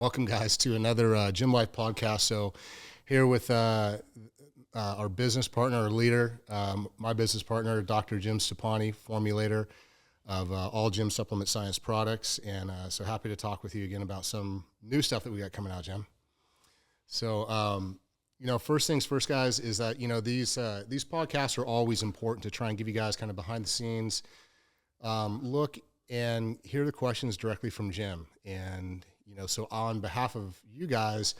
Welcome, guys, to another JYM Lyfe Podcast. So here with our business partner, our leader, my business partner, Dr. Jim Stoppani, formulator of all JYM Supplement Science products. And so happy to talk with you again about some new stuff that we got coming out, Jim. So, first things first, guys, is that, these podcasts are always important to try and give you guys kind of behind the scenes look and hear the questions directly from Jim. And so on behalf of you guys,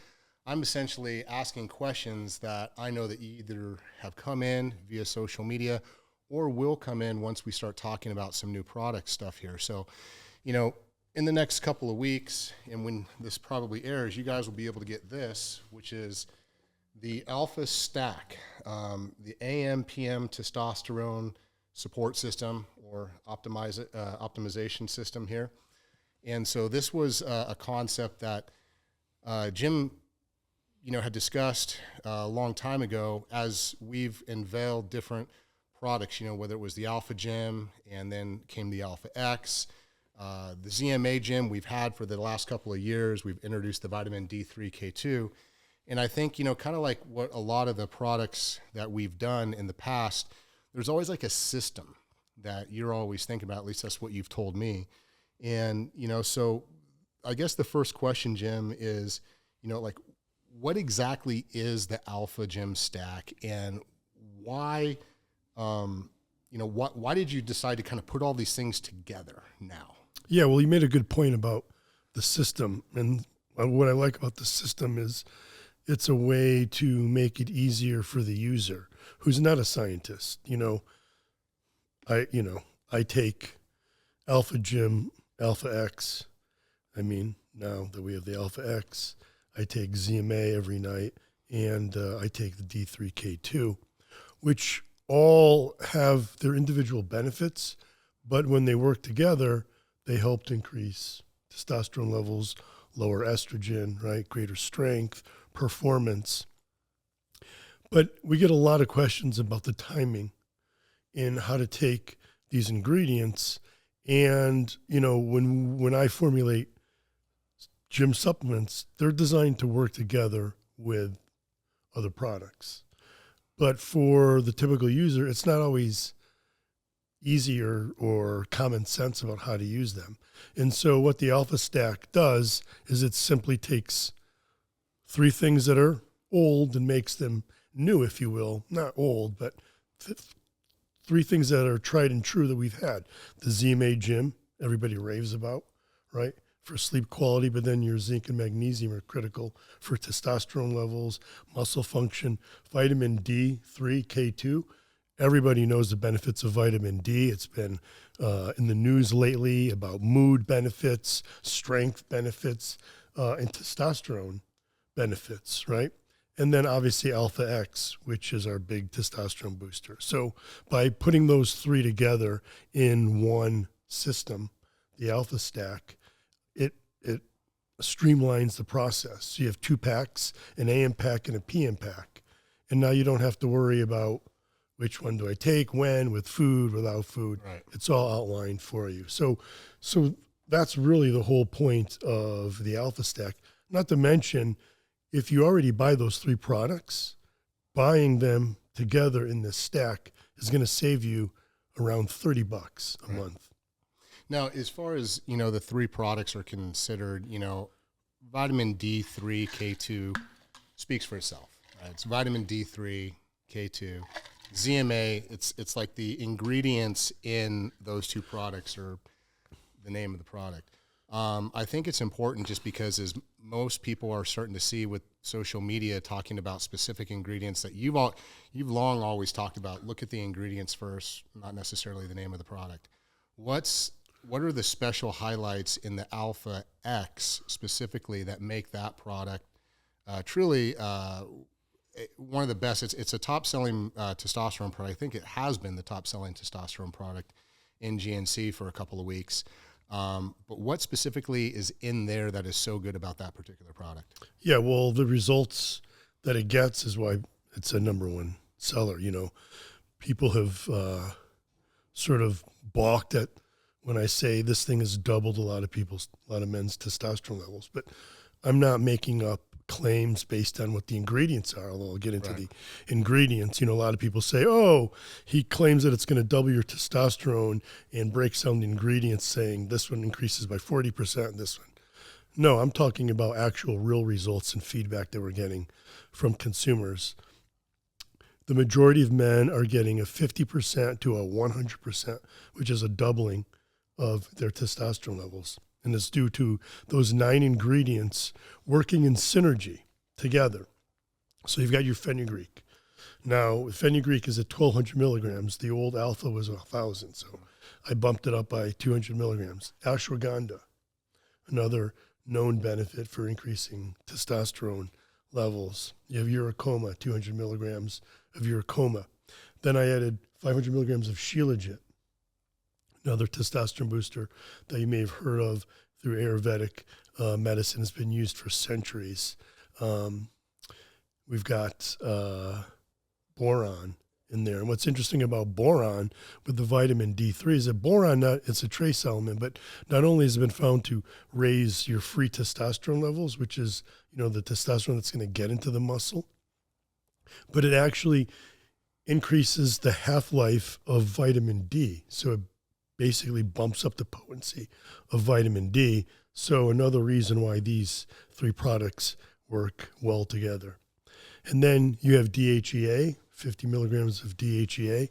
I'm essentially asking questions that I know that you either have come in via social media or will come in once we start talking about some new product stuff here. So, in the next couple of weeks, and when this probably airs, you guys will be able to get this, which is the Alpha Stack, the AM/PM testosterone support system or optimization system here. And so this was a concept that Jim, had discussed a long time ago as we've unveiled different products, whether it was the Alpha Gym and then came the Alpha X, the ZMA Gym we've had for the last couple of years. We've introduced the vitamin D3, K2. And I think, kind of like what a lot of the products that we've done in the past, there's always like a system that you're always thinking about. At least that's what you've told me. And, so I guess the first question, Jim, is, what exactly is the Alpha Gym Stack, and why, why did you decide to kind of put all these things together now? Yeah, well, you made a good point about the system. And what I like about the system is it's a way to make it easier for the user who's not a scientist. I take Alpha Gym, Alpha X. Now that we have the Alpha X, I take ZMA every night, and I take the D3K2, which all have their individual benefits, but when they work together, they help to increase testosterone levels, lower estrogen, right? Greater strength, performance. But we get a lot of questions about the timing and how to take these ingredients. And, when I formulate JYM supplements, they're designed to work together with other products. But for the typical user, it's not always easy or common sense about how to use them. And so what the Alpha Stack does is it simply takes three things that are old and makes them new, if you will. Not old, but three things that are tried and true that we've had. The ZMA Gym, everybody raves about, right? For sleep quality, but then your zinc and magnesium are critical for testosterone levels, muscle function. Vitamin D3, K2, everybody knows the benefits of vitamin D. It's been in the news lately about mood benefits, strength benefits, and testosterone benefits, right? And then obviously Alpha X, which is our big testosterone booster. So by putting those three together in one system, the Alpha Stack, it streamlines the process. So you have two packs, an AM pack and a PM pack. And now you don't have to worry about which one do I take, when, with food, without food. Right. It's all outlined for you. So that's really the whole point of the Alpha Stack. Not to mention, if you already buy those three products, buying them together in this stack is going to save you around $30 a month. Now, as far as, the three products are considered, vitamin D3, K2 speaks for itself. Right? It's vitamin D3, K2. ZMA, it's like the ingredients in those two products are the name of the product. I think it's important just because as most people are starting to see with social media talking about specific ingredients that you've long always talked about, look at the ingredients first, not necessarily the name of the product. What are the special highlights in the Alpha X specifically that make that product truly one of the best? It's a top-selling testosterone product. I think it has been the top-selling testosterone product in GNC for a couple of weeks. But what specifically is in there that is so good about that particular product? Yeah, well, the results that it gets is why it's a number one seller. People have sort of balked at when I say this thing has doubled a lot of men's testosterone levels. But I'm not making up claims based on what the ingredients are, although I'll get into the ingredients. A lot of people say, oh, he claims that it's going to double your testosterone and breaks down the ingredients saying this one increases by 40% and this one. No, I'm talking about actual real results and feedback that we're getting from consumers. The majority of men are getting a 50% to a 100%, which is a doubling of their testosterone levels. And it's due to those 9 ingredients working in synergy together. So you've got your fenugreek. Now, fenugreek is at 1,200 milligrams. The old alpha was 1,000, so I bumped it up by 200 milligrams. Ashwagandha, another known benefit for increasing testosterone levels. You have Uricoma, 200 milligrams of Uricoma. Then I added 500 milligrams of Sheilagit, another testosterone booster that you may have heard of through Ayurvedic medicine. Has been used for centuries. We've got boron in there. And what's interesting about boron with the vitamin D3 is that boron, it's a trace element, but not only has it been found to raise your free testosterone levels, which is, the testosterone that's going to get into the muscle, but it actually increases the half-life of vitamin D. So it basically bumps up the potency of vitamin D. So another reason why these 3 products work well together. And then you have DHEA, 50 milligrams of DHEA.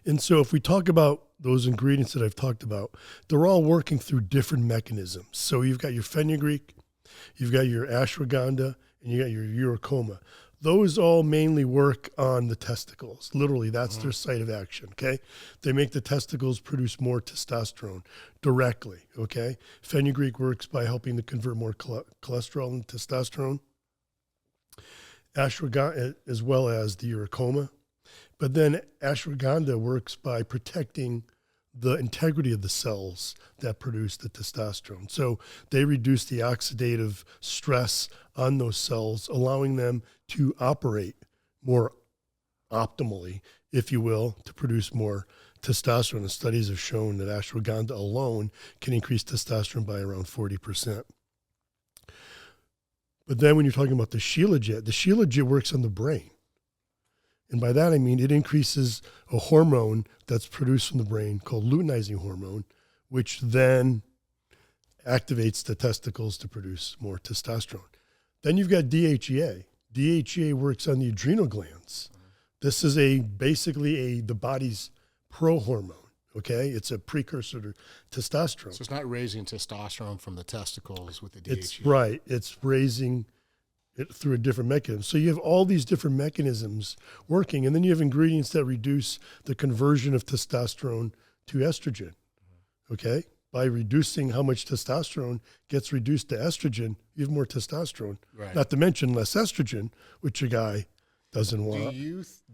And so if we talk about those ingredients that I've talked about, they're all working through different mechanisms. So you've got your fenugreek, you've got your ashwagandha, and you got your Uricoma. Those all mainly work on the testicles. Literally, that's their site of action, okay? They make the testicles produce more testosterone directly, okay? Fenugreek works by helping to convert more cholesterol into testosterone. Ashwagandha, as well as the Uricoma. But then ashwagandha works by protecting the integrity of the cells that produce the testosterone. So they reduce the oxidative stress on those cells, allowing them to operate more optimally, if you will, to produce more testosterone. And studies have shown that ashwagandha alone can increase testosterone by around 40%. But then when you're talking about the Sheilagit works on the brain. And by that I mean it increases a hormone that's produced from the brain called luteinizing hormone, which then activates the testicles to produce more testosterone. Then you've got DHEA. DHEA works on the adrenal glands. This is basically the body's pro-hormone. Okay, it's a precursor to testosterone. So it's not raising testosterone from the testicles with the DHEA. It's right. It's raising it through a different mechanism. So you have all these different mechanisms working, and then you have ingredients that reduce the conversion of testosterone to estrogen. Okay, by reducing how much testosterone gets reduced to estrogen, you have more testosterone. Right. Not to mention less estrogen, which a guy doesn't want.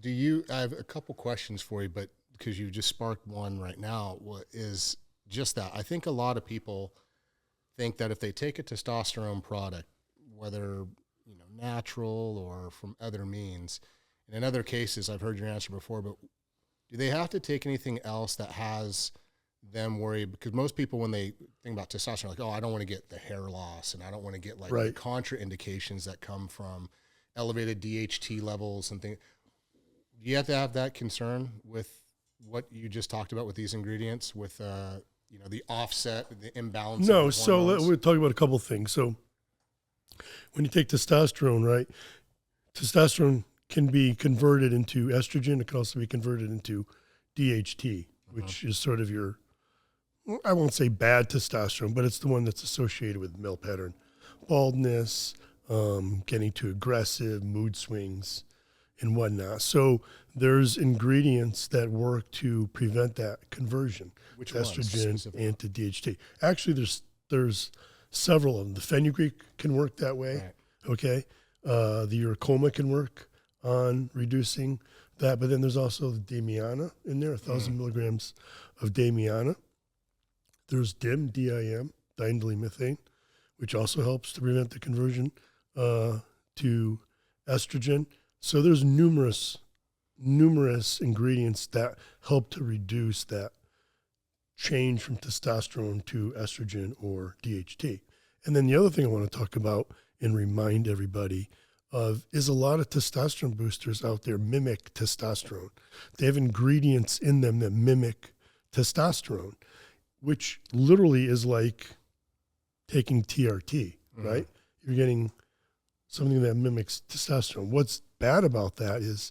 Do you? I have a couple questions for you, but because you just sparked one right now, what is just that. I think a lot of people think that if they take a testosterone product, whether natural or from other means, and in other cases, I've heard your answer before, but do they have to take anything else that has them worried? Because most people, when they think about testosterone, are like, oh, I don't want to get the hair loss, and I don't want to get the contraindications that come from elevated DHT levels and things. Do you have to have that concern with what you just talked about with these ingredients, with the offset, the imbalance? No, so we're talking about a couple of things. So when you take testosterone, right, testosterone can be converted into estrogen. It can also be converted into DHT, which is sort of your, I won't say bad testosterone, but it's the one that's associated with male pattern baldness, getting too aggressive, mood swings, and whatnot. So there's ingredients that work to prevent that conversion to estrogen and to DHT. Actually, there's several of them. The fenugreek can work that way. Right. Okay. The Uricoma can work on reducing that, but then there's also the Damiana in there, 1,000 milligrams of Damiana. There's DIM, DIM, diindolylmethane, which also helps to prevent the conversion to estrogen. So there's numerous ingredients that help to reduce that change from testosterone to estrogen or DHT. And then the other thing I want to talk about and remind everybody of is a lot of testosterone boosters out there mimic testosterone. They have ingredients in them that mimic testosterone, which literally is like taking TRT, right? You're getting something that mimics testosterone. What's bad about that is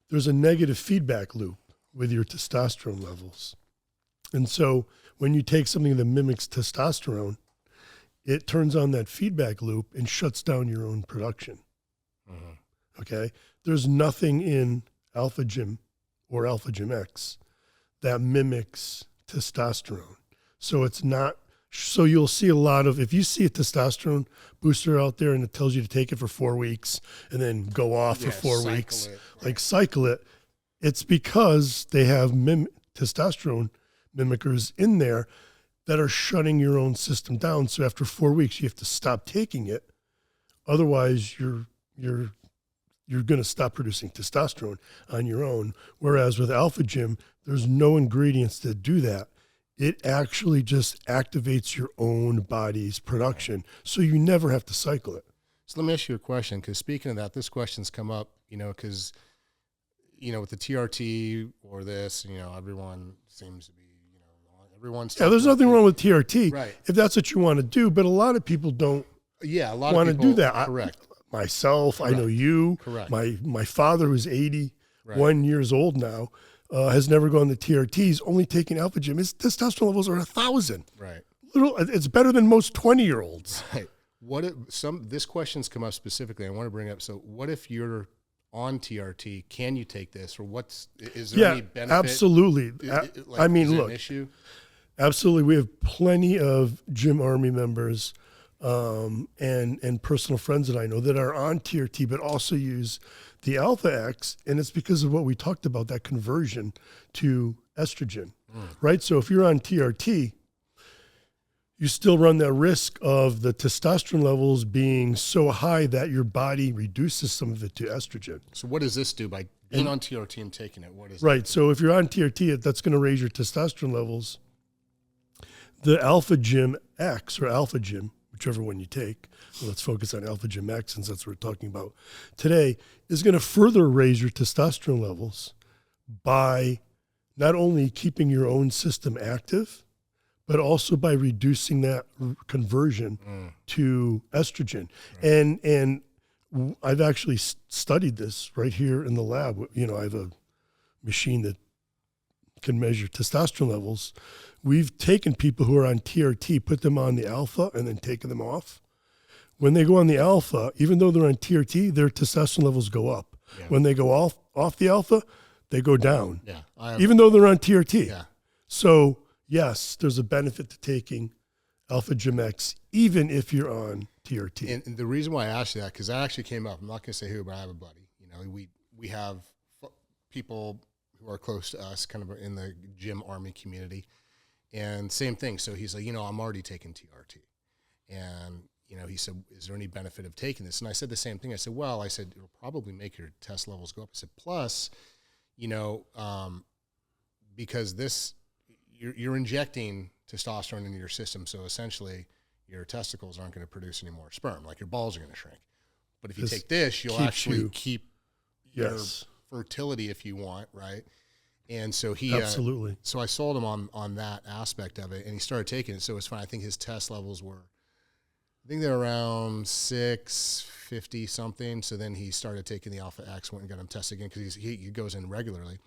there's a negative feedback loop with your testosterone levels. And so when you take something that mimics testosterone, it turns on that feedback loop and shuts down your own production. Okay? There's nothing in Alpha Gym or Alpha Gym X that mimics testosterone. So it's not, so you'll see a lot of, if you see a testosterone booster out there and it tells you to take it for 4 weeks and then go off for 4 weeks, cycle it, it's because they have testosterone mimickers in there that are shutting your own system down. So after 4 weeks, you have to stop taking it. Otherwise, you're going to stop producing testosterone on your own. Whereas with Alpha Gym, there's no ingredients that do that. It actually just activates your own body's production, so you never have to cycle it. So let me ask you a question, because speaking of that, this question's come up, because, with the TRT or this, everyone seems to be, everyone's... Yeah, there's nothing wrong with TRT, right, if that's what you want to do, but a lot of people don't want to do that. Correct. Myself, correct. I know you, correct. My father, who's 81 years old now, has never gone to TRTs, only taking Alpha Gym. His testosterone levels are 1,000. Right. It's better than most 20-year-olds. Right. What if this question's come up specifically? I want to bring up. So, what if you're on TRT? Can you take this, or is there any benefit? Absolutely. I mean, look, an issue? Absolutely. We have plenty of Gym Army members and personal friends that I know that are on TRT, but also use the Alpha X, and it's because of what we talked about, that conversion to estrogen, right? So if you're on TRT, you still run that risk of the testosterone levels being so high that your body reduces some of it to estrogen. So what does this do by being on TRT and taking it? What is right? So if you're on TRT, that's going to raise your testosterone levels. The Alpha Gym X or Alpha Gym, whichever one you take, let's focus on Alpha Gym X since that's what we're talking about today, is going to further raise your testosterone levels by not only keeping your own system active, but also by reducing that conversion to estrogen. And I've actually studied this right here in the lab. I have a machine that can measure testosterone levels. We've taken people who are on TRT, put them on the alpha, and then taken them off. When they go on the alpha, even though they're on TRT, their testosterone levels go up. Yeah. When they go off the alpha, they go down. Yeah, even though they're on TRT. Yeah. So yes, there's a benefit to taking Alpha Gym X, even if you're on TRT. And the reason why I asked you that, because that actually came up. I'm not going to say who, but I have a buddy. We have people who are close to us, kind of in the Gym Army community, and same thing. So he's like, I'm already taking TRT, and he said, is there any benefit of taking this? And I said the same thing. I said, it'll probably make your test levels go up. I said, plus, because this, you're injecting testosterone into your system, so essentially your testicles aren't going to produce any more sperm, like your balls are going to shrink. But if you take this, you'll actually keep your fertility if you want, right? And so he absolutely. So I sold him on that aspect of it, and he started taking it. So it's fine. I think his test levels were, they're around 650 something. So then he started taking the Alpha X, went and got him tested again because he goes in regularly,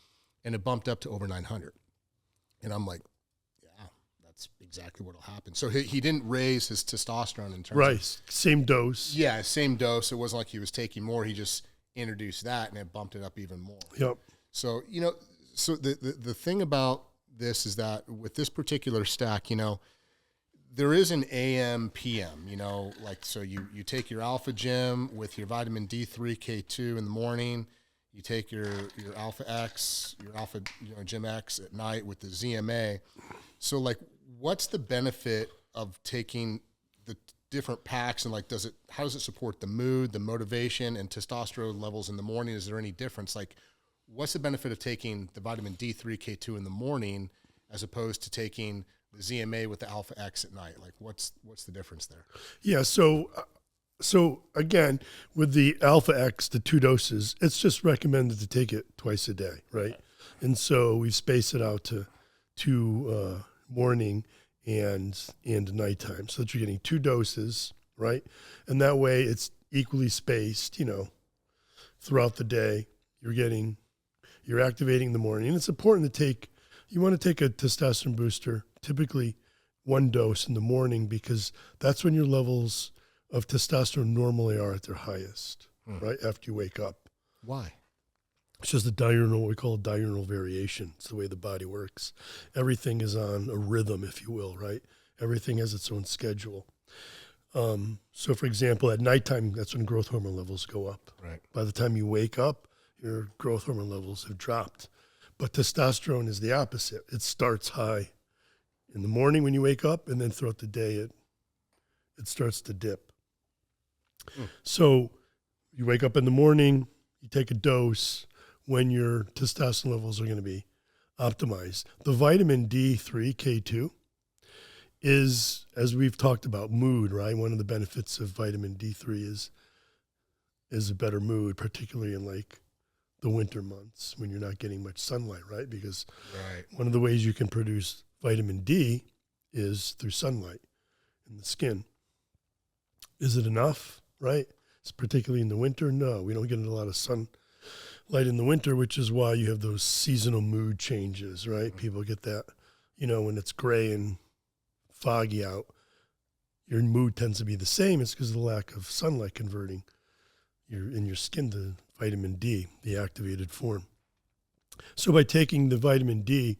and it bumped up to over 900. And I'm like, yeah, that's exactly what'll happen. So he didn't raise his testosterone in terms of same dose. Yeah, same dose. It wasn't like he was taking more. He just introduced that, and it bumped it up even more. Yep. So so the thing about this is that with this particular stack, there is an AM, PM, so you take your Alpha Gym with your vitamin D3, K2 in the morning. You take your Alpha X, your Alpha Gym X at night with the ZMA. So what's the benefit of taking the different packs, and how does it support the mood, the motivation, and testosterone levels in the morning? Is there any difference? What's the benefit of taking the vitamin D3, K2 in the morning as opposed to taking the ZMA with the Alpha X at night? What's the difference there? Yeah, so So again, with the Alpha X, the 2 doses, it's just recommended to take it twice a day, right? And so we space it out to morning and nighttime, so that you're getting 2 doses, right? And that way it's equally spaced, throughout the day. You're activating in the morning. And it's important you want to take a testosterone booster, typically 1 dose in the morning, because that's when your levels of testosterone normally are at their highest, right? After you wake up. Why? It's just a what we call a diurnal variation. It's the way the body works. Everything is on a rhythm, if you will, right? Everything has its own schedule. So for example, at nighttime, that's when growth hormone levels go up. Right. By the time you wake up, your growth hormone levels have dropped. But testosterone is the opposite. It starts high in the morning when you wake up, and then throughout the day, it starts to dip. So you wake up in the morning, you take a dose when your testosterone levels are going to be optimized. The vitamin D3, K2, is, as we've talked about, mood, right? One of the benefits of vitamin D3 is a better mood, particularly in like the winter months when you're not getting much sunlight, right? Because one of the ways you can produce vitamin D is through sunlight in the skin. Is it enough, right? It's particularly in the winter. No, we don't get a lot of sunlight in the winter, which is why you have those seasonal mood changes, right? People get that, when it's gray and foggy out, your mood tends to be the same. It's because of the lack of sunlight converting in your skin to vitamin D, the activated form. So by taking the vitamin D,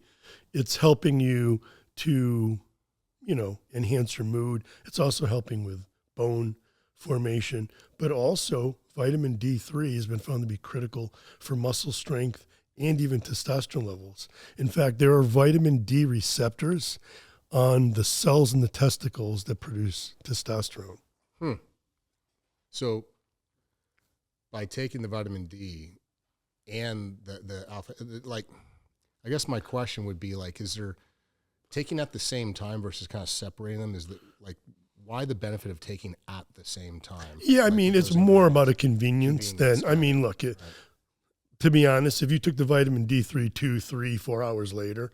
it's helping you to, enhance your mood. It's also helping with bone formation, but also vitamin D3 has been found to be critical for muscle strength and even testosterone levels. In fact, there are vitamin D receptors on the cells in the testicles that produce testosterone. So by taking the vitamin D and the alpha, I guess my question would be is there taking at the same time versus kind of separating them? Why the benefit of taking at the same time? Yeah, it's more about a convenience than, look, to be honest, if you took the vitamin D3 2, 3, 4 hours later,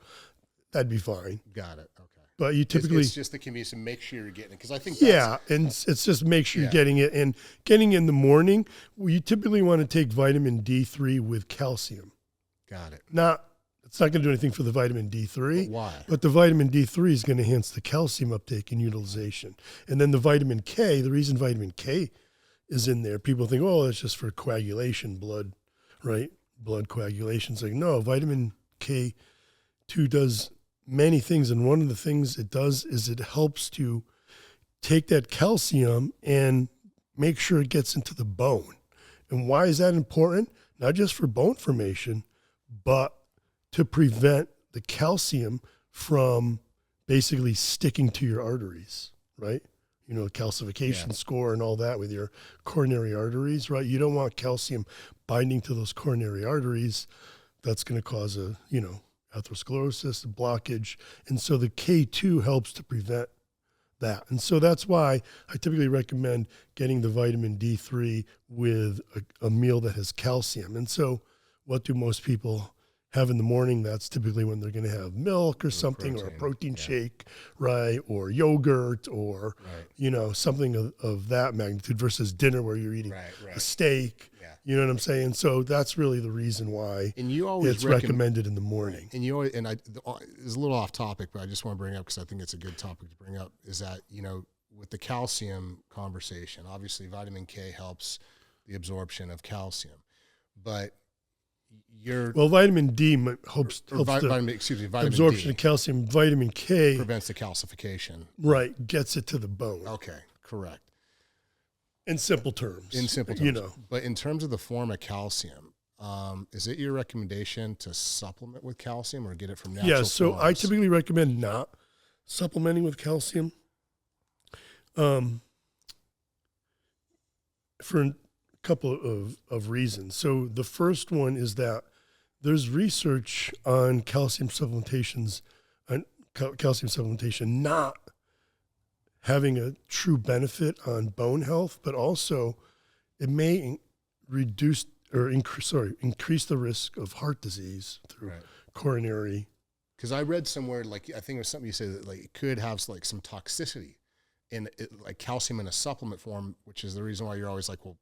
that'd be fine. Got it. Okay. But you typically... It's just the convenience to make sure you're getting it. Because I think that's... and it's just make sure you're getting it. And getting it in the morning, you typically want to take vitamin D3 with calcium. Got it. It's not going to do anything for the vitamin D3. But why? But the vitamin D3 is going to enhance the calcium uptake and utilization. And then the vitamin K, the reason vitamin K is in there, people think, that's just for coagulation, blood, right? Blood coagulation. It's like, no, vitamin K2 does many things. And one of the things it does is it helps to take that calcium and make sure it gets into the bone. And why is that important? Not just for bone formation, but to prevent the calcium from basically sticking to your arteries, right? Calcification score and all that with your coronary arteries, right? You don't want calcium binding to those coronary arteries. That's going to cause atherosclerosis, a blockage. And so the K2 helps to prevent that. And so that's why I typically recommend getting the vitamin D3 with a meal that has calcium. And so what do most people have in the morning? That's typically when they're going to have milk or something, protein, or a protein shake, right? Or yogurt, or, something of that magnitude versus dinner where you're eating a steak. Yeah. You know what I'm saying? So that's really the reason why it's recommended in the morning. And it's a little off topic, but I just want to bring up, because I think it's a good topic to bring up, is that, with the calcium conversation, obviously vitamin K helps the absorption of calcium, but vitamin D helps vitamin absorption D of calcium. Vitamin K prevents the calcification. Right, gets it to the bone. Okay, correct. In simple terms. But in terms of the form of calcium, is it your recommendation to supplement with calcium or get it from natural so forms? I typically recommend not supplementing with calcium for a couple of reasons. So the first one is that there's research on calcium supplementation not having a true benefit on bone health, but also it may increase the risk of heart disease through coronary. Because I read somewhere, like, I think it was something you said that, like, it could have like some toxicity in it, like calcium in a supplement form, which is the reason why you're always like, well,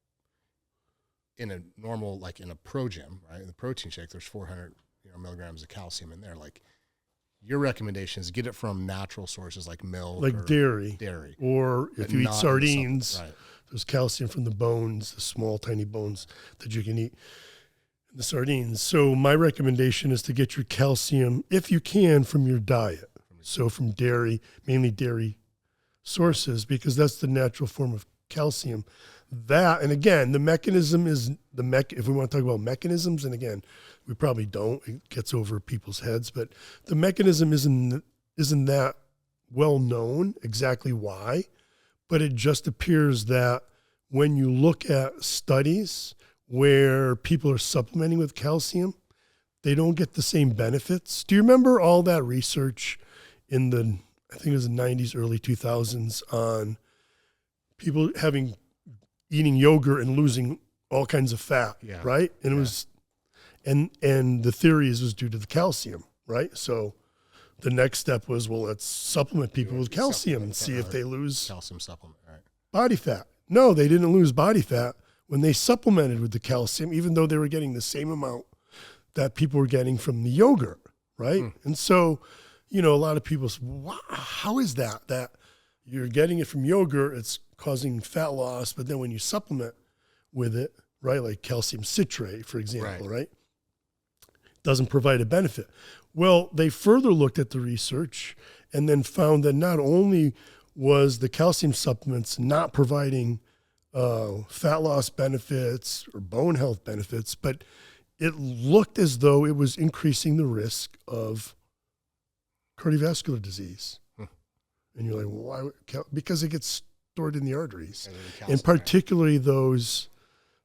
in a normal, like in a pro gym, right? In the protein shake, there's 400 milligrams of calcium in there. Like, your recommendation is get it from natural sources like milk, like or dairy, or if you eat sardines, there's calcium from the bones, the small, tiny bones that you can eat in the sardines. So my recommendation is to get your calcium, if you can, from your diet. So from dairy, mainly dairy sources, because that's the natural form of calcium. That, and again, the mechanism is if we want to talk about mechanisms, and again, we probably don't, it gets over people's heads, but the mechanism isn't that well known exactly why, but it just appears that when you look at studies where people are supplementing with calcium, they don't get the same benefits. Do you remember all that research in the, I think it was the 90s, early 2000s, on people eating yogurt and losing all kinds of fat, right? And it was, and the theory is it was due to the calcium, right? So the next step was, well, let's supplement people with calcium and see if they lose calcium supplement, right? Body fat. No, they didn't lose body fat when they supplemented with the calcium, even though they were getting the same amount that people were getting from the yogurt, right? And so, a lot of people say, wow, how is that? That you're getting it from yogurt, it's causing fat loss, but then when you supplement with it, right, like calcium citrate, for example, right, doesn't provide a benefit. Well, they further looked at the research and then found that not only was the calcium supplements not providing fat loss benefits or bone health benefits, but it looked as though it was increasing the risk of cardiovascular disease. And you're like, well, why? Because it gets stored in the arteries. And particularly those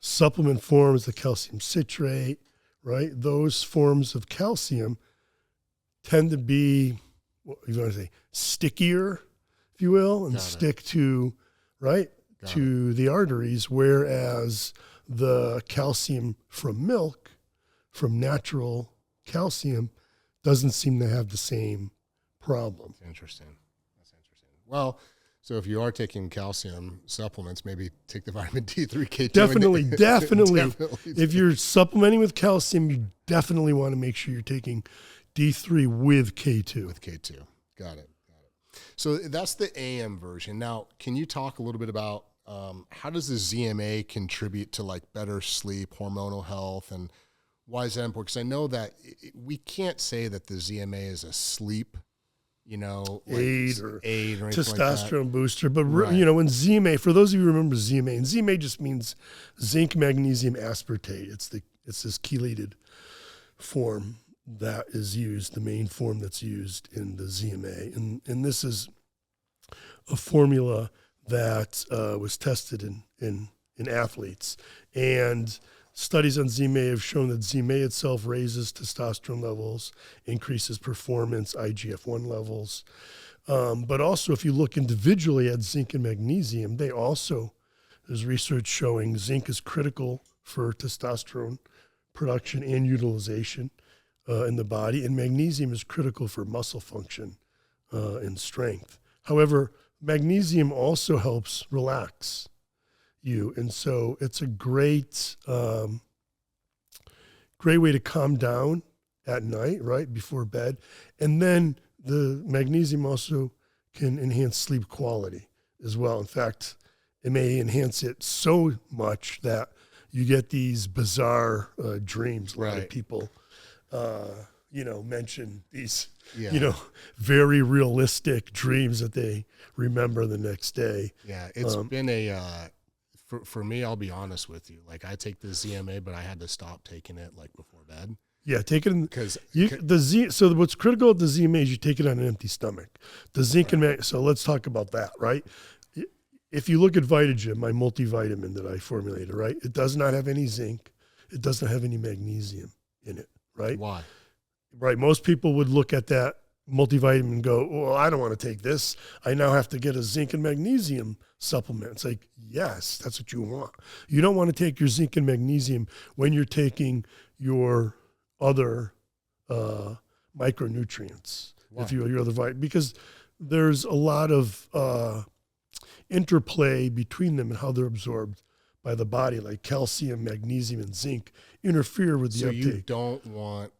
supplement forms, the calcium citrate, right? Those forms of calcium tend to be, what you want to say, stickier, if you will, and stick to, to the arteries, whereas the calcium from milk, from natural calcium, doesn't seem to have the same problem. That's interesting. Well, so if you are taking calcium supplements, maybe take the vitamin D3, K2. Definitely. If you're supplementing with calcium, you definitely want to make sure you're taking D3 with K2. With K2. Got it. So that's the AM version. Now, can you talk a little bit about how does the ZMA contribute to like better sleep, hormonal health, and why is that important? Because I know that we can't say that the ZMA is a sleep aid or testosterone like booster. But, when ZMA, for those of you who remember ZMA, and ZMA just means zinc magnesium aspartate. It's this chelated form that is used, the main form that's used in the ZMA. And this is a formula that was tested in athletes. And studies on ZMA have shown that ZMA itself raises testosterone levels, increases performance, IGF-1 levels. But also, if you look individually at zinc and magnesium, there's research showing zinc is critical for testosterone production and utilization in the body, and magnesium is critical for muscle function and strength. However, magnesium also helps relax you, and so it's a great way to calm down at night, right before bed. And then the magnesium also can enhance sleep quality as well. In fact, it may enhance it so much that you get these bizarre dreams. A lot of people, mention these, very realistic dreams that they remember the next day. Yeah, it's been for me, I'll be honest with you. Like, I take the ZMA, but I had to stop taking it like before bed. Yeah, take it because so what's critical at the ZMA is you take it on an empty stomach. The zinc and so let's talk about that, right? If you look at Vitagym, my multivitamin that I formulated, right, it does not have any zinc. It doesn't have any magnesium in it, right? Why? Right. Most people would look at that multivitamin and go, well, I don't want to take this. I now have to get a zinc and magnesium supplement. It's like, yes, that's what you want. You don't want to take your zinc and magnesium when you're taking your other micronutrients. Why? If your other vitamin, because there's a lot of interplay between them and how they're absorbed by the body, like calcium, magnesium, and zinc interfere with the uptake. So you don't want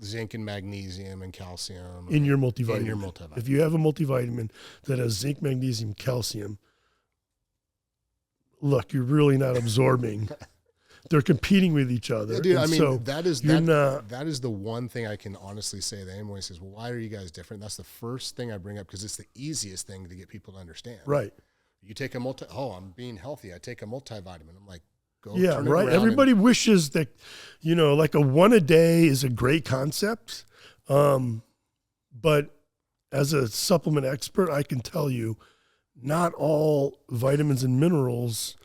zinc and magnesium and calcium in your multivitamin. In your multivitamin. If you have a multivitamin that has zinc, magnesium, calcium, look, you're really not absorbing. They're competing with each other. Yeah, dude, I mean, so that is the one thing I can honestly say that anyone says, well, why are you guys different? That's the first thing I bring up because it's the easiest thing to get people to understand. Right. You take I'm being healthy. I take a multivitamin. I'm like, go. Yeah, turn it right. around Everybody wishes that, like a one a day is a great concept. But as a supplement expert, I can tell you not all vitamins and minerals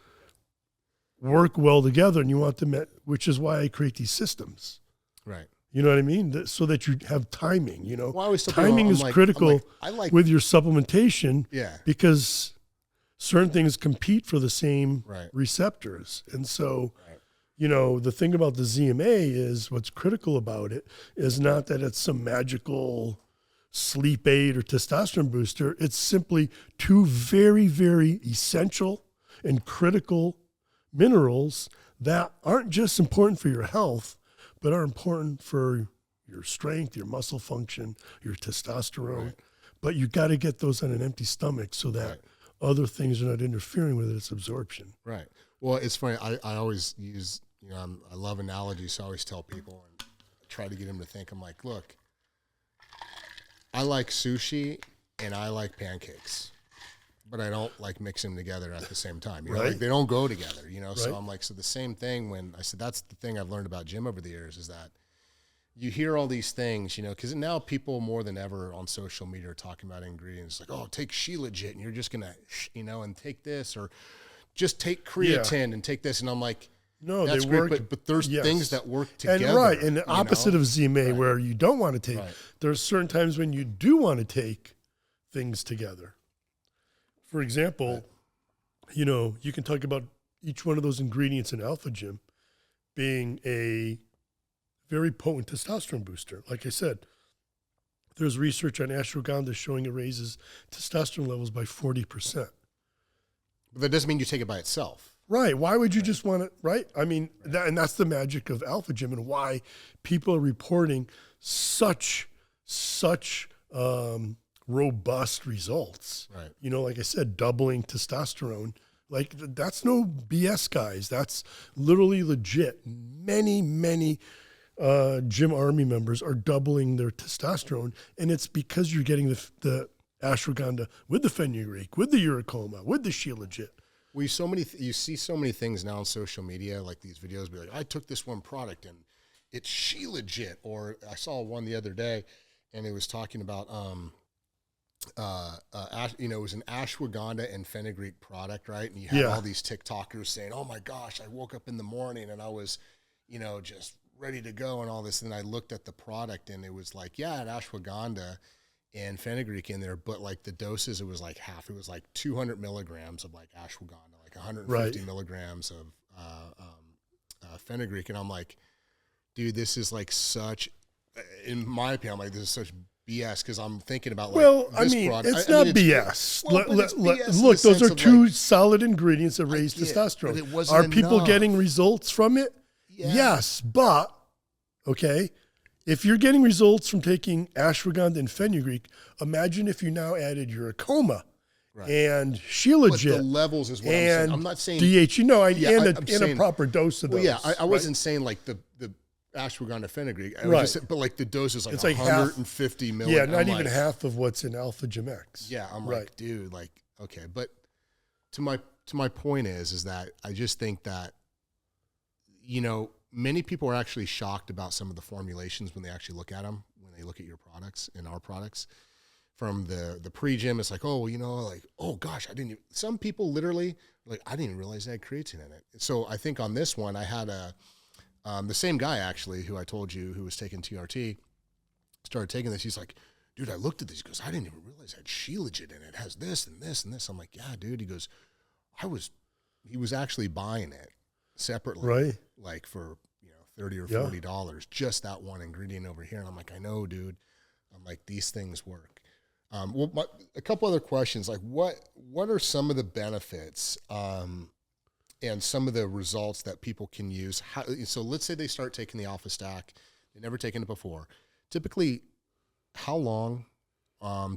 work well together, and you want them which is why I create these systems. Right. You know what I mean? So that you have timing, Well, I always tell timing people, is critical I like with your supplementation. Yeah. Because certain things compete for the same Right. receptors. And so, Right. The thing about the ZMA is what's critical about it is not that it's some magical sleep aid or testosterone booster. It's simply two very, very essential and critical minerals that aren't just important for your health, but are important for your strength, your muscle function, your testosterone. Right. But you got to get those on an empty stomach so that Right. other things are not interfering with its absorption. Right. Well, it's funny. I always use, I love analogies. So I always tell people and try to get them to think. I'm like, look, I like sushi and I like pancakes, but I don't like mix them together at the same time. Right. Like they don't go together, So Right. I'm like, so the same thing when I said, that's the thing I've learned about gym over the years is that you hear all these things, because now people more than ever on social media are talking about ingredients like, oh, take Sheilagit and you're just going to, and take this, or just take creatine and take this. And I'm like, No, that's they great, work. but there's things that work together. And right, and the opposite of ZMA, Right. where you don't want to take. Right. There's certain times when you do want to take things together. For example, you can talk about each one of those ingredients in Alpha Gym being a very potent testosterone booster. Like I said, there's research on ashwagandha showing it raises testosterone levels by 40%. But that doesn't mean you take it by itself. Right. Why would you just want to, right? I mean, that's the magic of Alpha Gym and why people are reporting such robust results. Right. Like I said, doubling testosterone. Like that's no BS, guys. That's literally legit. Many gym army members are doubling their testosterone, and it's because you're getting the ashwagandha with the fenugreek, with the Uricoma, with the Sheilagit. Well, you see so many things now on social media, like these videos be like, I took this one product and it's Sheilagit, or I saw one the other day and it was talking about, it was an ashwagandha and fenugreek product, right? And you had all these TikTokers saying, oh my gosh, I woke up in the morning and I was, just ready to go and all this. And then I looked at the product and it was like, yeah, it had ashwagandha and fenugreek in there, but like the doses, it was like half. It was like 200 milligrams of like ashwagandha, like 150 milligrams of fenugreek. And I'm like, dude, this is like such, in my opinion, I'm like, this is such BS, because I'm thinking about like this product. It's not BS. It's BS look, those are two like, solid ingredients that raise testosterone. But it wasn't Are people enough. getting results from it? Yeah. Yes, but okay. If you're getting results from taking ashwagandha and fenugreek, imagine if you now added Uricoma and Sheilagit. But the levels is what I'm saying. I'm not saying DHEA, and a proper dose of those. Well, yeah, I wasn't saying like the ashwagandha fenugreek. I was just, but like the dose is like it's 150 milligrams. Yeah, not even half of what's in Alpha Gym X. Yeah, I'm like, dude, like, okay. But to my point is that I just think that, many people are actually shocked about some of the formulations when they actually look at them, when they look at your products and our products. From the pre-gym, it's like, oh, oh gosh, some people literally, like, I didn't even realize I had creatine in it. So I think on this one, I had the same guy actually, who I told you, who was taking TRT, started taking this. He's like, dude, I looked at this. He goes, I didn't even realize it had Sheilagit in it. It has this and this and this. I'm like, yeah, dude. He goes, he was actually buying it separately, right? Like for, $30 or $40, just that one ingredient over here. And I'm like, I know, dude. I'm like, these things work. A couple other questions, like what are some of the benefits and some of the results that people can use? So let's say they start taking the Alpha Stack. They've never taken it before. Typically, how long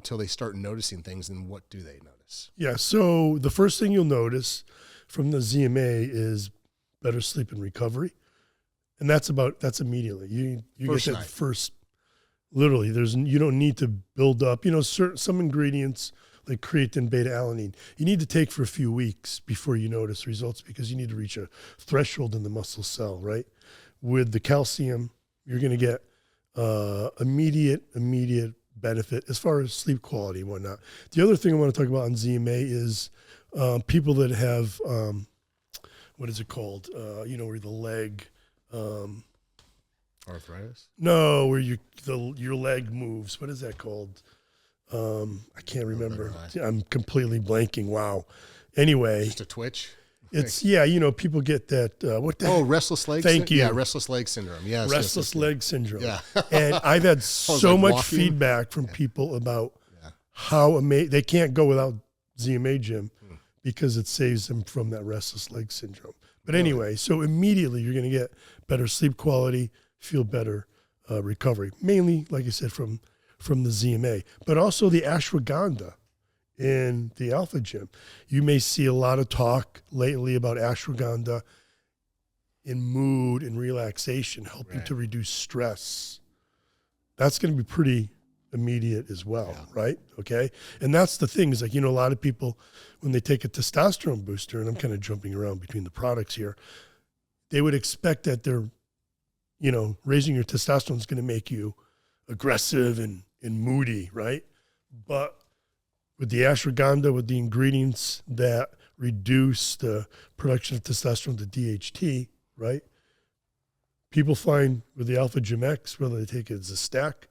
till they start noticing things, and what do they notice? Yeah, so the first thing you'll notice from the ZMA is better sleep and recovery. And that's immediately. You get that first, literally, you don't need to build up, some ingredients like creatine, beta-alanine, you need to take for a few weeks before you notice results, because you need to reach a threshold in the muscle cell, right? With the calcium, you're going to get immediate benefit as far as sleep quality and whatnot. The other thing I want to talk about on ZMA is people that have, what is it called? Where the leg... arthritis? No, where your leg moves. What is that called? I can't remember. I'm completely blanking. Wow. Anyway, just a twitch. It's people get that. Restless leg. Thank you. Yeah, restless leg syndrome. Yes, restless leg syndrome. Yeah. And I've had so much feedback from people about how amazing they can't go without ZMA Gym because it saves them from that restless leg syndrome. But anyway, so immediately you're going to get better sleep quality, feel better recovery, mainly, like I said, from the ZMA, but also the ashwagandha in the Alpha Gym. You may see a lot of talk lately about ashwagandha in mood and relaxation, helping to reduce stress. That's going to be pretty immediate as well, right? Okay. And that's the thing is, like, a lot of people, when they take a testosterone booster, and I'm kind of jumping around between the products here, they would expect that they're, raising your testosterone is going to make you aggressive and moody, right? But with the ashwagandha, with the ingredients that reduce the production of testosterone, the DHT, right? People find with the Alpha Gym X, whether they take it as a stack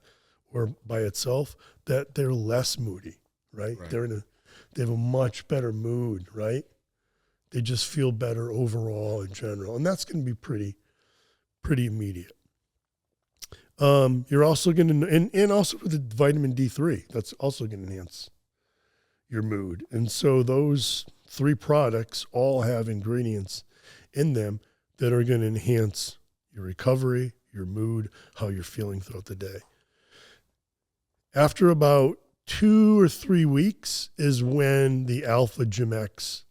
or by itself, that they're less moody, right? They have a much better mood, right? They just feel better overall in general. And that's going to be pretty immediate. You're also going to, and also with the vitamin D3, that's also going to enhance your mood. And so those 3 products all have ingredients in them that are going to enhance your recovery, your mood, how you're feeling throughout the day. After about 2 or 3 weeks is when the Alpha Gym X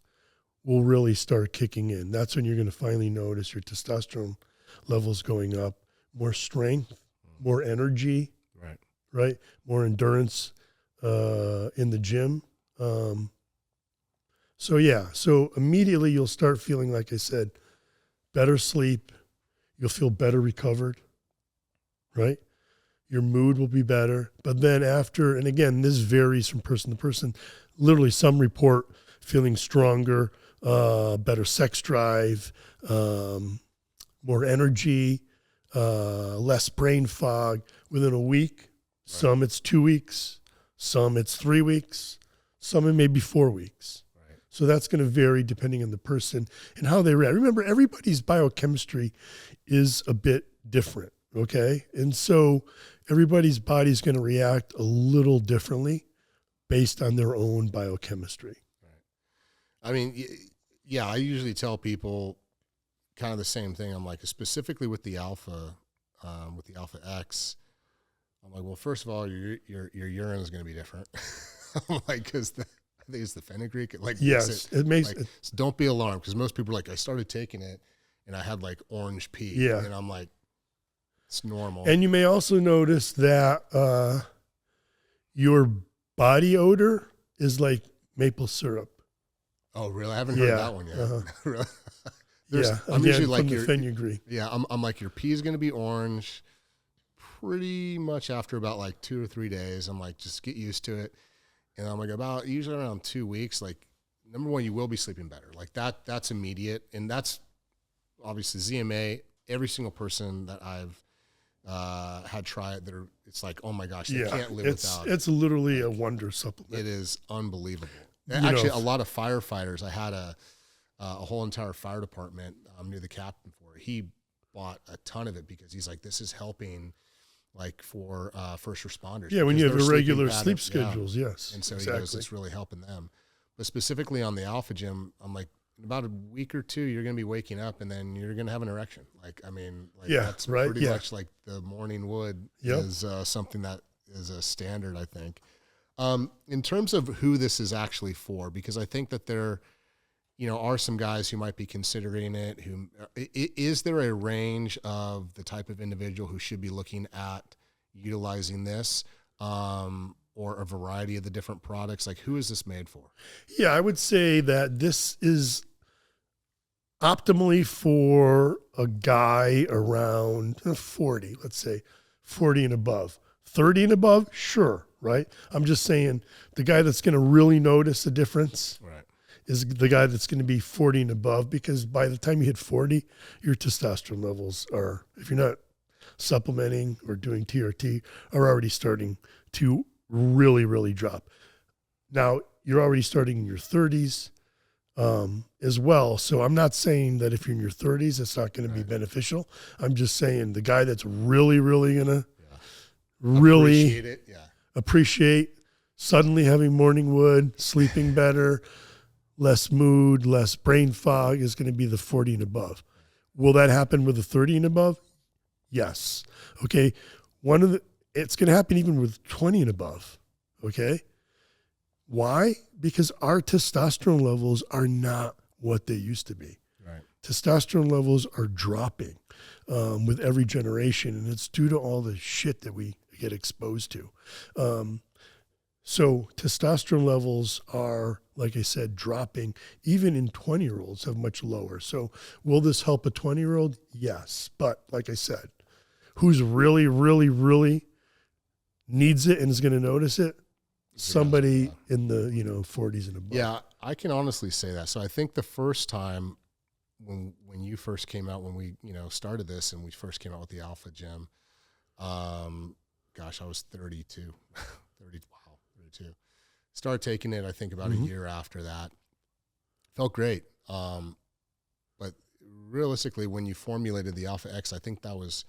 will really start kicking in. That's when you're going to finally notice your testosterone levels going up, more strength, more energy, right? More endurance in the gym. So immediately you'll start feeling, like I said, better sleep. You'll feel better recovered, right? Your mood will be better. But then after, and again, this varies from person to person, literally some report feeling stronger, better sex drive, more energy, less brain fog within a week. Right. Some it's 2 weeks, some it's 3 weeks, some it may be 4 weeks. Right. So that's going to vary depending on the person and how they react. Remember, everybody's biochemistry is a bit different, okay? And so everybody's body is going to react a little differently based on their own biochemistry. Right. I mean, yeah, I usually tell people kind of the same thing. I'm like, specifically with the Alpha X, I'm like, well, first of all, your urine is going to be different. I'm like, because I think it's the Fenugreek. It makes it. So don't be alarmed, because most people are like, I started taking it and I had like orange pee. Yeah. And I'm like, it's normal. And you may also notice that your body odor is like maple syrup. Oh, really? I haven't heard that one yet. Uh-huh. I'm usually like your Fenugreek. Yeah, I'm like, your pee is going to be orange pretty much after about like 2 or 3 days. I'm like, just get used to it. And I'm like, about usually around 2 weeks, like, number one, you will be sleeping better. Like that's immediate. And that's obviously ZMA. Every single person that I've had tried it. It's like, oh my gosh, they can't live without it. It's literally a wonder supplement. It is unbelievable. You Actually, know, a lot of firefighters, I had a whole entire fire department knew the captain for it. He bought a ton of it because he's like, this is helping like for first responders. Yeah, when you have their irregular sleeping sleep patterns, schedules, yes. And so exactly. he goes, it's really helping them. But specifically on the Alpha Gym, I'm like, in about a week or two, you're going to be waking up and then you're going to have an erection. Like, I mean, like that's pretty much like the morning wood is something that is a standard, I think. In terms of who this is actually for, because I think that there, are some guys who might be considering it. Is there a range of the type of individual who should be looking at utilizing this, or a variety of the different products? Like, who is this made for? Yeah, I would say that this is optimally for a guy around 40, let's say 40 and above. 30 and above, sure, right? I'm just saying the guy that's going to really notice the difference is the guy that's going to be 40 and above, because by the time you hit 40, your testosterone levels are, if you're not supplementing or doing TRT, are already starting to really, really drop. Now, you're already starting in your 30s as well. So I'm not saying that if you're in your 30s, it's not going to be beneficial. I'm just saying the guy that's really, really going to really appreciate suddenly having morning wood, sleeping better, less mood, less brain fog is going to be the 40 and above. Will that happen with the 30 and above? Yes. Okay. It's going to happen even with 20 and above. Okay. Why? Because our testosterone levels are not what they used to be. Right. Testosterone levels are dropping with every generation, and it's due to all the shit that we get exposed to. So testosterone levels are, like I said, dropping. Even in 20-year-olds have much lower. So will this help a 20-year-old? Yes. But like I said, who's really, really, really needs it and is going to notice it? Somebody in the 40s and above. Yeah, I can honestly say that. So I think the first time when you first came out, when we started this and we first came out with the Alpha Gym, I was 32. 32. Started taking it, I think, about a year after that. Felt great. But realistically, when you formulated the Alpha X, I think that was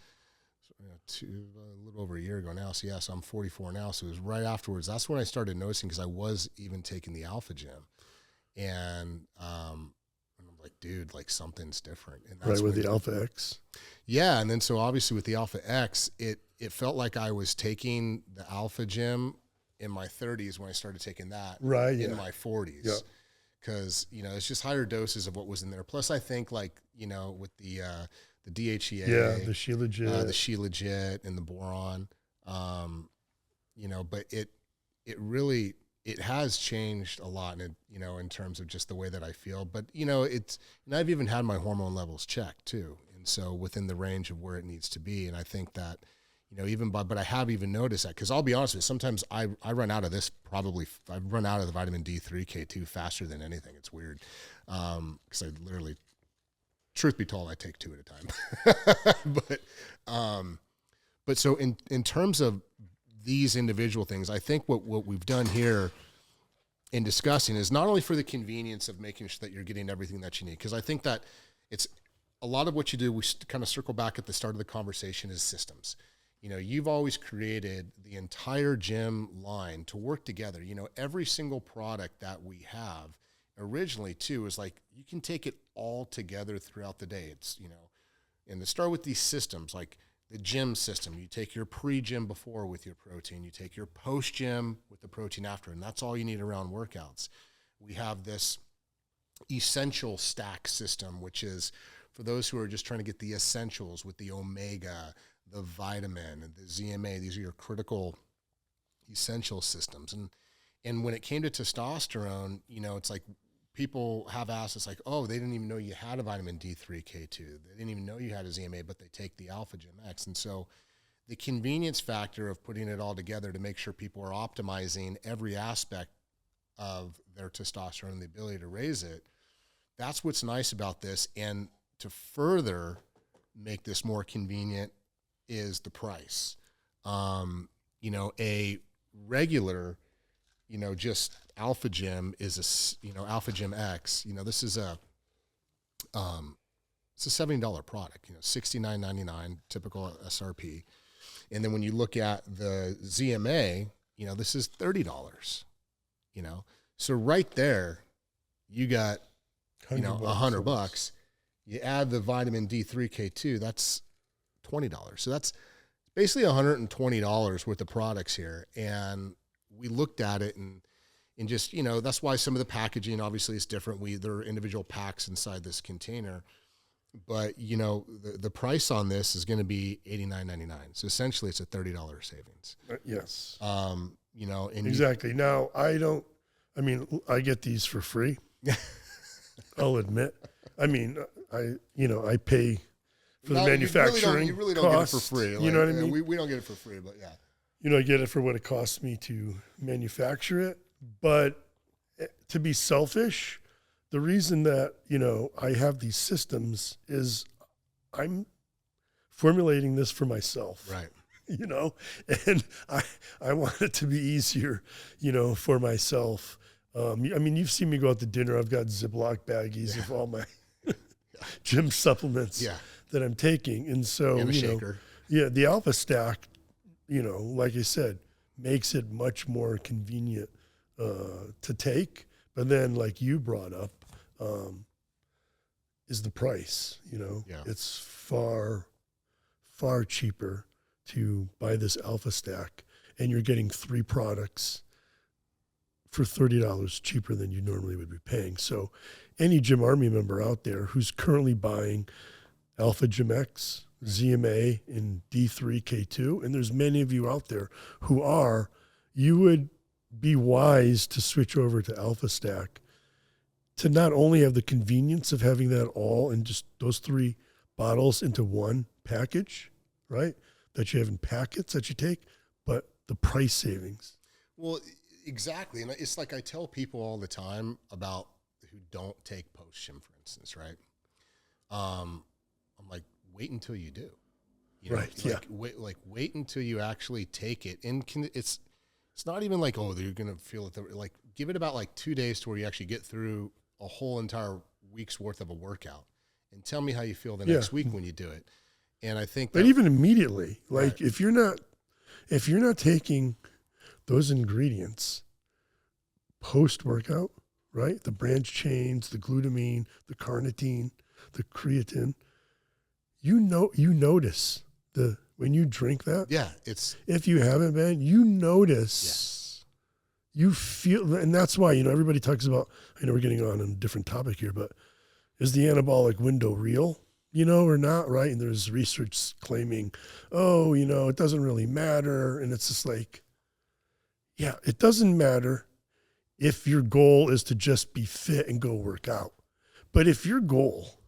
a little over a year ago now. So, so I'm 44 now. So it was right afterwards. That's when I started noticing, because I was even taking the Alpha Gym. And I'm like, dude, like something's different. And that's with the Alpha X? Yeah. And then so obviously with the Alpha X, it felt like I was taking the Alpha Gym in my 30s when I started taking that in my 40s. Yeah. Because, it's just higher doses of what was in there. Plus, I think, like, with the DHEA. Yeah, the Sheilagit. And the Boron. But it really, it has changed a lot, and in terms of just the way that I feel. But, and I've even had my hormone levels checked, too. And so within the range of where it needs to be. And I think that, but I have even noticed that, because I'll be honest with you, sometimes I run out of this I've run out of the vitamin D3, K2 faster than anything. It's weird. Because I literally, truth be told, I take 2 at a time. But so in terms of these individual things, I think what we've done here in discussing is not only for the convenience of making sure that you're getting everything that you need, because I think that it's a lot of what you do, we kind of circle back at the start of the conversation, is systems. You've always created the entire gym line to work together. Every single product that we have originally too is like, you can take it all together throughout the day. It's, and to start with these systems, like the gym system, you take your pre-gym before with your protein, you take your post-gym with the protein after, and that's all you need around workouts. We have this essential stack system, which is for those who are just trying to get the essentials with the omega, the vitamin, and the ZMA. These are your critical essential systems. And when it came to testosterone, it's like people have asked, it's like, oh, they didn't even know you had a vitamin D3, K2. They didn't even know you had a ZMA, but they take the Alpha Gym X. And so the convenience factor of putting it all together to make sure people are optimizing every aspect of their testosterone and the ability to raise it, that's what's nice about this. And to further make this more convenient is the price. You know, a regular, you know, just Alpha Gym is Alpha Gym X, you know, this is it's a $70 product, you know, $69.99 typical SRP. And then when you look at the ZMA, you know, this is $30, you know? So right there, you got, you know, $100. You add the vitamin D3K2, that's $20. So that's basically $120 worth of products here. And we looked at it and just, you know, that's why some of the packaging obviously is different. There are individual packs inside this container. But, you know, the price on this is going to be $89.99. So essentially it's a $30 savings. Yes. You know, and exactly. Now, I get these for free. I'll admit. I mean, I pay for the manufacturing. You really don't get it for free. You know what I mean? We don't get it for free, but yeah. You know, I get it for what it costs me to manufacture it. But to be selfish, the reason that, you know, I have these systems is I'm formulating this for myself. Right. You know, and I want it to be easier, you know, for myself. I mean, you've seen me go out to dinner. I've got Ziploc baggies of all my gym supplements that I'm taking. And so, and a shaker. The Alpha Stack, you know, like I said, makes it much more convenient to take. But then, like you brought up, is the price. You know, it's far, far cheaper to buy this Alpha Stack, and you're getting 3 products for $30 cheaper than you normally would be paying. So any Gym Army member out there who's currently buying Alpha Gym X, ZMA, and D3K2, and there's many of you out there who are, you would be wise to switch over to Alpha Stack to not only have the convenience of having that all in just those 3 bottles into one package, right, that you have in packets that you take, but the price savings. Well, exactly. And it's like I tell people all the time about who don't take post-gym, for instance, right? I'm like, wait until you do. You know, right, wait until you actually take it. And it's not even like, oh, you're going to feel it. Like, give it about like 2 days to where you actually get through a whole entire week's worth of a workout. And tell me how you feel the next week when you do it. And I think but even immediately, like if you're not taking those ingredients post-workout, right? The branch chains, the glutamine, the carnitine, the creatine, you notice when you drink that. Yeah, if you haven't been, you notice. You feel, and that's why, you know, everybody talks about, I know we're getting on a different topic here, but is the anabolic window real, you know, or not, right? And there's research claiming, oh, you know, it doesn't really matter. And it's just like, yeah, it doesn't matter if your goal is to just be fit and go work out. But if your goal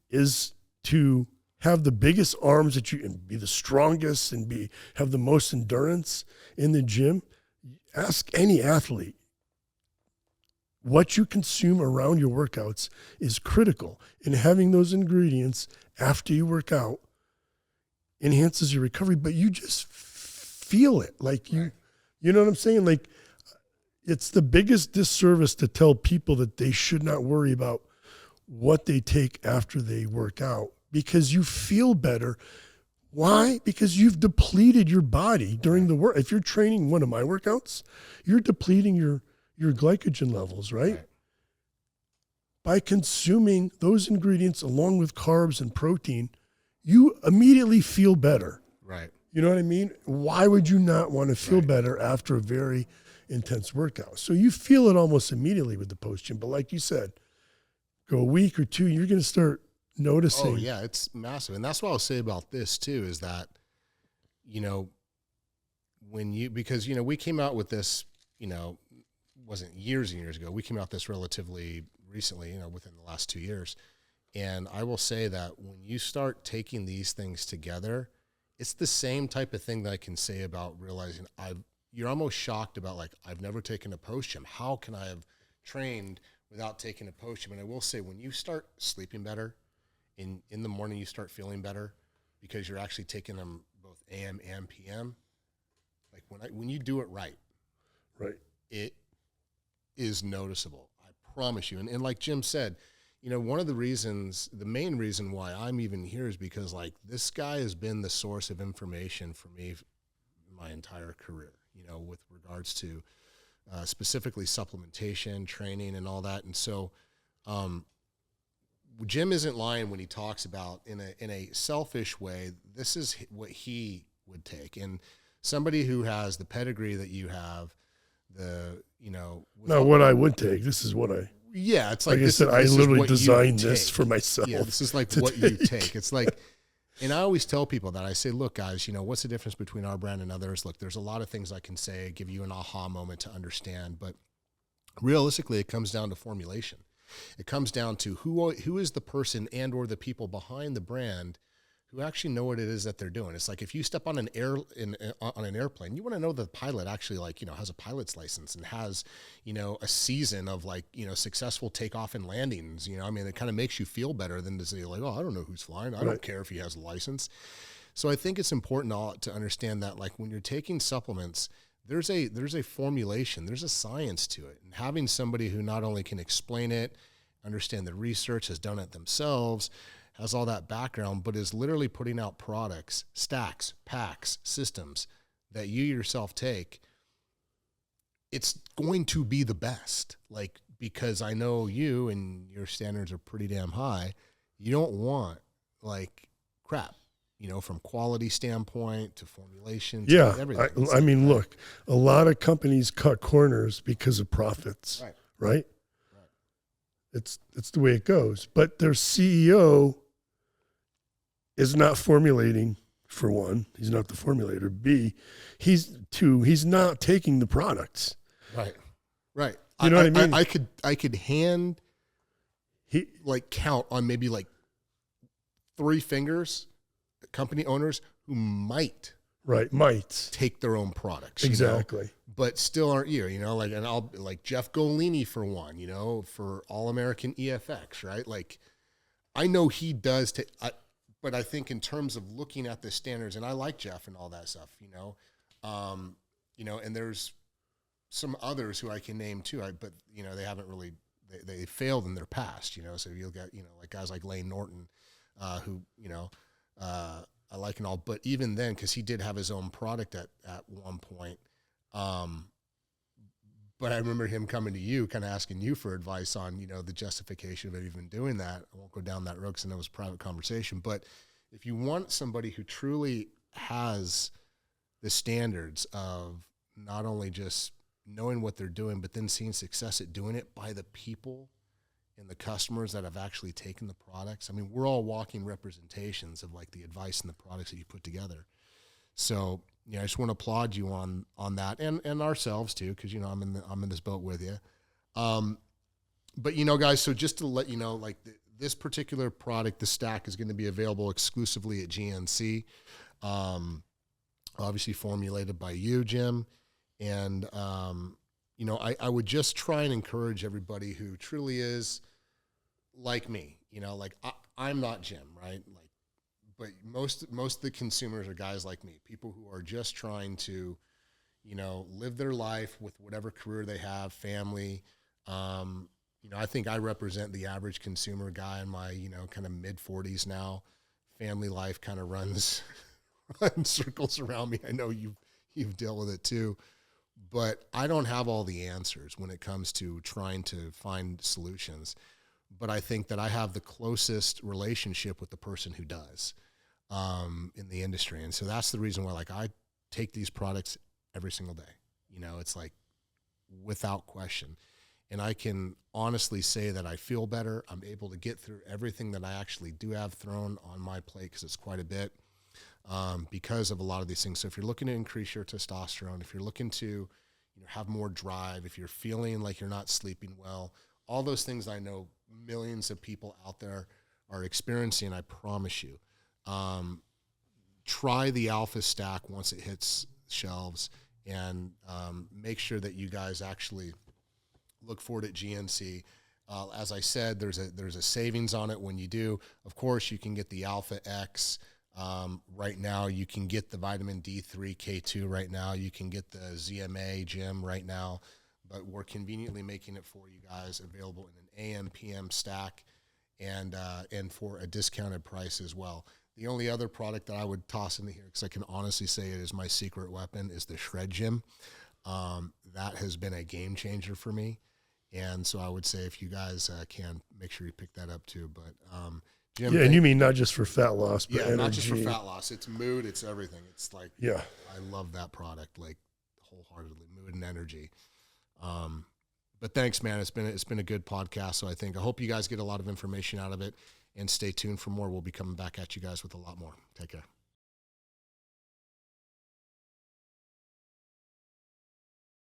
is to have the biggest arms that you can, be the strongest and have the most endurance in the gym, ask any athlete. What you consume around your workouts is critical, and having those ingredients after you work out enhances your recovery, but you just feel it. Like you know what I'm saying? Like, it's the biggest disservice to tell people that they should not worry about what they take after they work out, because you feel better. Why? Because you've depleted your body during the work. If you're training one of my workouts, you're depleting your glycogen levels, right? By consuming those ingredients along with carbs and protein, you immediately feel better. Right. You know what I mean? Why would you not want to feel better after a very intense workout? So you feel it almost immediately with the post-gym. But like you said, go a week or 2, you're going to start noticing. Oh, yeah, it's massive. And that's what I'll say about this, too, is that, you know, because, you know, we came out with this, you know, wasn't years and years ago. We came out this relatively recently, you know, within the last 2 years. And I will say that when you start taking these things together, it's the same type of thing that I can say about realizing you're almost shocked about, like, I've never taken a post-gym. How can I have trained without taking a post-gym? And I will say, when you start sleeping better, in the morning you start feeling better, because you're actually taking them both AM and PM. Like when you do it right, it is noticeable. I promise you. And like Jim said, you know, one of the reasons, the main reason why I'm even here is because like this guy has been the source of information for me my entire career, you know, with regards to specifically supplementation, training, and all that. And so Jim isn't lying when he talks about in a selfish way, this is what he would take. And somebody who has the pedigree that you have, not what I would take. This is what I. Yeah, it's like I said, I literally designed this for myself. Yeah, this is like what you take. It's like, and I always tell people that. I say, look, guys, you know, what's the difference between our brand and others? Look, there's a lot of things I can say, give you an aha moment to understand, but realistically, it comes down to formulation. It comes down to who is the person and or the people behind the brand who actually know what it is that they're doing. It's like if you step on an airplane, you want to know the pilot actually like, you know, has a pilot's license and has, you know, a season of like, you know, successful takeoff and landings. You know, I mean, it kind of makes you feel better than to say like, oh, I don't know who's flying. I don't care if he has a license. So I think it's important to understand that like when you're taking supplements, there's a formulation, there's a science to it. And having somebody who not only can explain it, understand the research, has done it themselves, has all that background, but is literally putting out products, stacks, packs, systems that you yourself take, it's going to be the best. Like, because I know you and your standards are pretty damn high. You don't want like crap, you know, from quality standpoint to formulation to everything. I mean, look, a lot of companies cut corners because of profits, right? It's the way it goes. But their CEO is not formulating, for one. He's not the formulator. B, he's not taking the products. Right. You know what I mean? I could count on maybe like 3 fingers company owners who might take their own products. Exactly. You know, but still aren't you know, like, and I'll like Jeff Golini for one, you know, for All American EFX, right? Like I know he does but I think in terms of looking at the standards, and I like Jeff and all that stuff, you know, and there's some others who I can name too, but you know, they haven't really, they failed in their past, you know, so you'll get, you know, like guys like Lane Norton, who, you know, I like and all, but even then, cause he did have his own product at one point. But I remember him coming to you, kind of asking you for advice on, you know, the justification of even doing that. I won't go down that road because I know it was a private conversation. But if you want somebody who truly has the standards of not only just knowing what they're doing, but then seeing success at doing it by the people and the customers that have actually taken the products. I mean, we're all walking representations of like the advice and the products that you put together. So, you know, I just want to applaud you on that and ourselves too, because, you know, I'm in this boat with you. But, you know, guys, so just to let you know, like this particular product, the stack, is going to be available exclusively at GNC, obviously formulated by you, Jim. And, you know, I would just try and encourage everybody who truly is like me, you know, like I'm not Jim, right? Like, but most of the consumers are guys like me, people who are just trying to, you know, live their life with whatever career they have, family. You know, I think I represent the average consumer guy in my, you know, kind of mid-40s now. Family life kind of runs circles around me. I know you've dealt with it too, but I don't have all the answers when it comes to trying to find solutions. But I think that I have the closest relationship with the person who does. In the industry. And so that's the reason why, like, I take these products every single day, you know, it's like without question. And I can honestly say that I feel better. I'm able to get through everything that I actually do have thrown on my plate, because it's quite a bit, because of a lot of these things. So if you're looking to increase your testosterone, if you're looking to, you know, have more drive, if you're feeling like you're not sleeping well, all those things I know millions of people out there are experiencing, I promise you. Try the Alpha Stack once it hits shelves, and make sure that you guys actually look for it at GNC. As I said, there's a savings on it when you do. Of course, you can get the Alpha X Right now, you can get the vitamin D3 K2 right now. You can get the ZMA Gym right now, but we're conveniently making it for you guys available in an AM, PM stack and for a discounted price as well. The only other product that I would toss into here, because I can honestly say it is my secret weapon, is the Shred Gym. That has been a game changer for me. And so I would say if you guys can, make sure you pick that up too. But Jim, and you mean not just for fat loss, but energy. Not just for fat loss. It's mood. It's everything. It's like, yeah, I love that product, like wholeheartedly, mood and energy. But thanks, man. It's been a good podcast. So I hope you guys get a lot of information out of it, and stay tuned for more. We'll be coming back at you guys with a lot more. Take care.